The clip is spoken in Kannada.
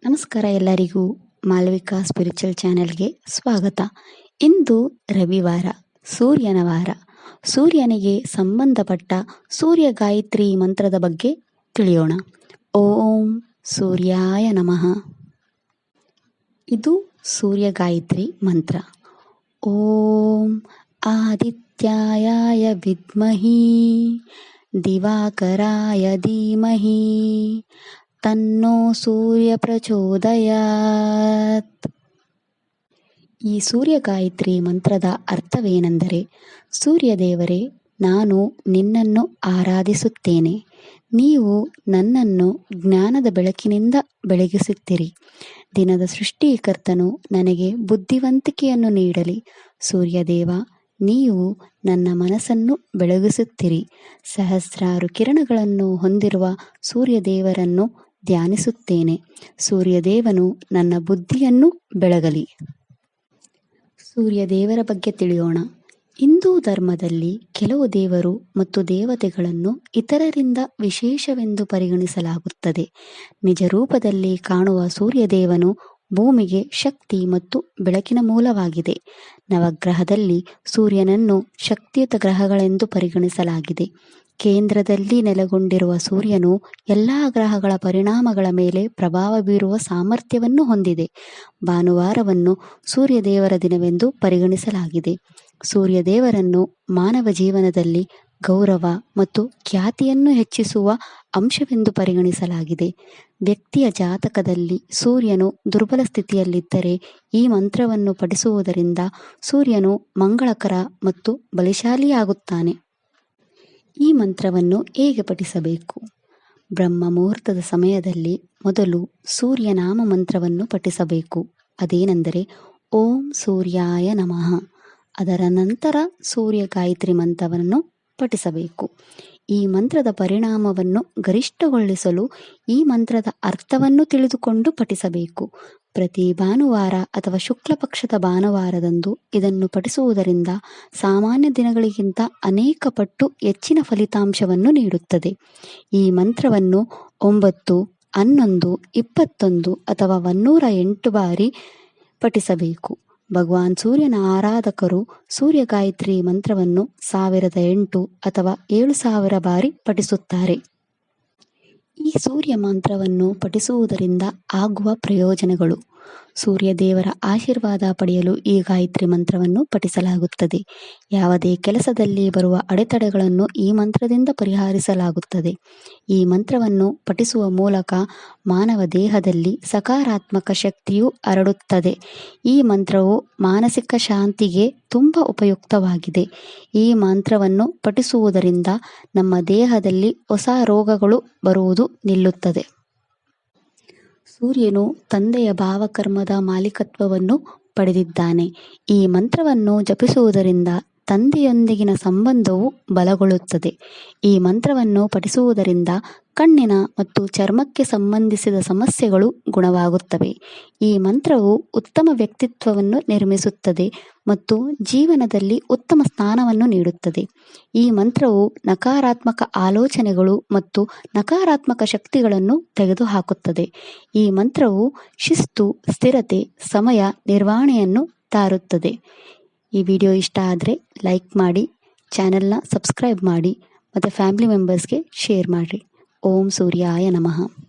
ನಮಸ್ಕಾರ ಎಲ್ಲರಿಗೂ. ಮಾಲವಿಕಾ ಸ್ಪಿರಿಚುವಲ್ ಚಾನೆಲ್ಗೆ ಸ್ವಾಗತ. ಇಂದು ರವಿವಾರ, ಸೂರ್ಯನ ವಾರ. ಸೂರ್ಯನಿಗೆ ಸಂಬಂಧಪಟ್ಟ ಸೂರ್ಯ ಗಾಯತ್ರಿ ಮಂತ್ರದ ಬಗ್ಗೆ ತಿಳಿಯೋಣ. ಓಂ ಸೂರ್ಯಾಯ ನಮಃ. ಇದು ಸೂರ್ಯ ಗಾಯತ್ರಿ ಮಂತ್ರ. ಓಂ ಆದಿತ್ಯಾಯ ವಿದ್ಮಹಿ ದಿವಾಕರಾಯ ಧೀಮಹಿ ತನ್ನೋ ಸೂರ್ಯ ಪ್ರಚೋದಯಾತ್. ಈ ಸೂರ್ಯ ಗಾಯತ್ರಿ ಮಂತ್ರದ ಅರ್ಥವೇನೆಂದರೆ, ಸೂರ್ಯದೇವರೇ, ನಾನು ನಿನ್ನನ್ನು ಆರಾಧಿಸುತ್ತೇನೆ. ನೀವು ನನ್ನನ್ನು ಜ್ಞಾನದ ಬೆಳಕಿನಿಂದ ಬೆಳಗಿಸುತ್ತೀರಿ. ದಿನದ ಸೃಷ್ಟಿಕರ್ತನು ನನಗೆ ಬುದ್ಧಿವಂತಿಕೆಯನ್ನು ನೀಡಲಿ. ಸೂರ್ಯದೇವ, ನೀವು ನನ್ನ ಮನಸ್ಸನ್ನು ಬೆಳಗಿಸುತ್ತೀರಿ. ಸಹಸ್ರಾರು ಕಿರಣಗಳನ್ನು ಹೊಂದಿರುವ ಸೂರ್ಯದೇವರನ್ನು ಧ್ಯಾನಿಸುತ್ತೇನೆ. ಸೂರ್ಯದೇವನು ನನ್ನ ಬುದ್ಧಿಯನ್ನು ಬೆಳಗಲಿ. ಸೂರ್ಯದೇವರ ಬಗ್ಗೆ ತಿಳಿಯೋಣ. ಹಿಂದೂ ಧರ್ಮದಲ್ಲಿ ಕೆಲವು ದೇವರು ಮತ್ತು ದೇವತೆಗಳನ್ನು ಇತರರಿಂದ ವಿಶೇಷವೆಂದು ಪರಿಗಣಿಸಲಾಗುತ್ತದೆ. ನಿಜ ರೂಪದಲ್ಲಿ ಕಾಣುವ ಸೂರ್ಯದೇವನು ಭೂಮಿಗೆ ಶಕ್ತಿ ಮತ್ತು ಬೆಳಕಿನ ಮೂಲವಾಗಿದೆ. ನವಗ್ರಹದಲ್ಲಿ ಸೂರ್ಯನನ್ನು ಶಕ್ತಿಯುತ ಗ್ರಹಗಳೆಂದು ಪರಿಗಣಿಸಲಾಗಿದೆ. ಕೇಂದ್ರದಲ್ಲಿ ನೆಲೆಗೊಂಡಿರುವ ಸೂರ್ಯನು ಎಲ್ಲ ಗ್ರಹಗಳ ಪರಿಣಾಮಗಳ ಮೇಲೆ ಪ್ರಭಾವ ಬೀರುವ ಸಾಮರ್ಥ್ಯವನ್ನು ಹೊಂದಿದೆ. ಭಾನುವಾರವನ್ನು ಸೂರ್ಯದೇವರ ದಿನವೆಂದು ಪರಿಗಣಿಸಲಾಗಿದೆ. ಸೂರ್ಯದೇವರನ್ನು ಮಾನವ ಜೀವನದಲ್ಲಿ ಗೌರವ ಮತ್ತು ಖ್ಯಾತಿಯನ್ನು ಹೆಚ್ಚಿಸುವ ಅಂಶವೆಂದು ಪರಿಗಣಿಸಲಾಗಿದೆ. ವ್ಯಕ್ತಿಯ ಜಾತಕದಲ್ಲಿ ಸೂರ್ಯನು ದುರ್ಬಲ ಸ್ಥಿತಿಯಲ್ಲಿದ್ದರೆ ಈ ಮಂತ್ರವನ್ನು ಪಠಿಸುವುದರಿಂದ ಸೂರ್ಯನು ಮಂಗಳಕರ ಮತ್ತು ಬಲಶಾಲಿಯಾಗುತ್ತಾನೆ. ಈ ಮಂತ್ರವನ್ನು ಹೇಗೆ ಪಠಿಸಬೇಕು? ಬ್ರಹ್ಮ ಮುಹೂರ್ತದ ಸಮಯದಲ್ಲಿ ಮೊದಲು ಸೂರ್ಯನಾಮ ಮಂತ್ರವನ್ನು ಪಠಿಸಬೇಕು. ಅದೇನೆಂದರೆ ಓಂ ಸೂರ್ಯಾಯ ನಮಃ. ಅದರ ನಂತರ ಸೂರ್ಯ ಗಾಯತ್ರಿ ಮಂತ್ರವನ್ನು ಪಠಿಸಬೇಕು. ಈ ಮಂತ್ರದ ಪರಿಣಾಮವನ್ನು ಗರಿಷ್ಠಗೊಳಿಸಲು ಈ ಮಂತ್ರದ ಅರ್ಥವನ್ನು ತಿಳಿದುಕೊಂಡು ಪಠಿಸಬೇಕು. ಪ್ರತಿ ಭಾನುವಾರ ಅಥವಾ ಶುಕ್ಲ ಪಕ್ಷದ ಭಾನುವಾರದಂದು ಇದನ್ನು ಪಠಿಸುವುದರಿಂದ ಸಾಮಾನ್ಯ ದಿನಗಳಿಗಿಂತ ಅನೇಕ ಪಟ್ಟು ಹೆಚ್ಚಿನ ಫಲಿತಾಂಶವನ್ನು ನೀಡುತ್ತದೆ. ಈ ಮಂತ್ರವನ್ನು 9, 11, 21 ಅಥವಾ 108 ಬಾರಿ ಪಠಿಸಬೇಕು. ಭಗವಾನ್ ಸೂರ್ಯನ ಆರಾಧಕರು ಸೂರ್ಯ ಗಾಯತ್ರಿ ಮಂತ್ರವನ್ನು 1008 ಅಥವಾ 7000 ಬಾರಿ ಪಠಿಸುತ್ತಾರೆ. ಈ ಸೂರ್ಯ ಮಂತ್ರವನ್ನು ಪಠಿಸುವುದರಿಂದ ಆಗುವ ಪ್ರಯೋಜನಗಳು. ಸೂರ್ಯದೇವರ ಆಶೀರ್ವಾದ ಪಡೆಯಲು ಈ ಗಾಯತ್ರಿ ಮಂತ್ರವನ್ನು ಪಠಿಸಲಾಗುತ್ತದೆ. ಯಾವುದೇ ಕೆಲಸದಲ್ಲಿ ಬರುವ ಅಡೆತಡೆಗಳನ್ನು ಈ ಮಂತ್ರದಿಂದ ಪರಿಹರಿಸಲಾಗುತ್ತದೆ. ಈ ಮಂತ್ರವನ್ನು ಪಠಿಸುವ ಮೂಲಕ ಮಾನವ ದೇಹದಲ್ಲಿ ಸಕಾರಾತ್ಮಕ ಶಕ್ತಿಯು ಹರಡುತ್ತದೆ. ಈ ಮಂತ್ರವು ಮಾನಸಿಕ ಶಾಂತಿಗೆ ತುಂಬ ಉಪಯುಕ್ತವಾಗಿದೆ. ಈ ಮಂತ್ರವನ್ನು ಪಠಿಸುವುದರಿಂದ ನಮ್ಮ ದೇಹದಲ್ಲಿ ಹೊಸ ರೋಗಗಳು ಬರುವುದು ನಿಲ್ಲುತ್ತದೆ. ಸೂರ್ಯನು ತಂದೆಯ ಭಾವಕರ್ಮದ ಮಾಲೀಕತ್ವವನ್ನು ಪಡೆದಿದ್ದಾನೆ. ಈ ಮಂತ್ರವನ್ನು ಜಪಿಸುವುದರಿಂದ ತಂದೆಯೊಂದಿಗಿನ ಸಂಬಂಧವು ಬಲಗೊಳ್ಳುತ್ತದೆ. ಈ ಮಂತ್ರವನ್ನು ಪಠಿಸುವುದರಿಂದ ಕಣ್ಣಿನ ಮತ್ತು ಚರ್ಮಕ್ಕೆ ಸಂಬಂಧಿಸಿದ ಸಮಸ್ಯೆಗಳು ಗುಣವಾಗುತ್ತವೆ. ಈ ಮಂತ್ರವು ಉತ್ತಮ ವ್ಯಕ್ತಿತ್ವವನ್ನು ನಿರ್ಮಿಸುತ್ತದೆ ಮತ್ತು ಜೀವನದಲ್ಲಿ ಉತ್ತಮ ಸ್ಥಾನವನ್ನು ನೀಡುತ್ತದೆ. ಈ ಮಂತ್ರವು ನಕಾರಾತ್ಮಕ ಆಲೋಚನೆಗಳು ಮತ್ತು ನಕಾರಾತ್ಮಕ ಶಕ್ತಿಗಳನ್ನು ತೆಗೆದುಹಾಕುತ್ತದೆ. ಈ ಮಂತ್ರವು ಶಿಸ್ತು, ಸ್ಥಿರತೆ, ಸಮಯ ನಿರ್ವಹಣೆಯನ್ನು ತಾರುತ್ತದೆ. ಈ ವಿಡಿಯೋ ಇಷ್ಟ ಆದರೆ ಲೈಕ್ ಮಾಡಿ, ಚಾನೆಲ್ನ ಸಬ್ಸ್ಕ್ರೈಬ್ ಮಾಡಿ ಮತ್ತು ಫ್ಯಾಮಿಲಿ ಮೆಂಬರ್ಸ್ಗೆ ಶೇರ್ ಮಾಡಿರಿ. ಓಂ ಸೂರ್ಯಾಯ ನಮಃ.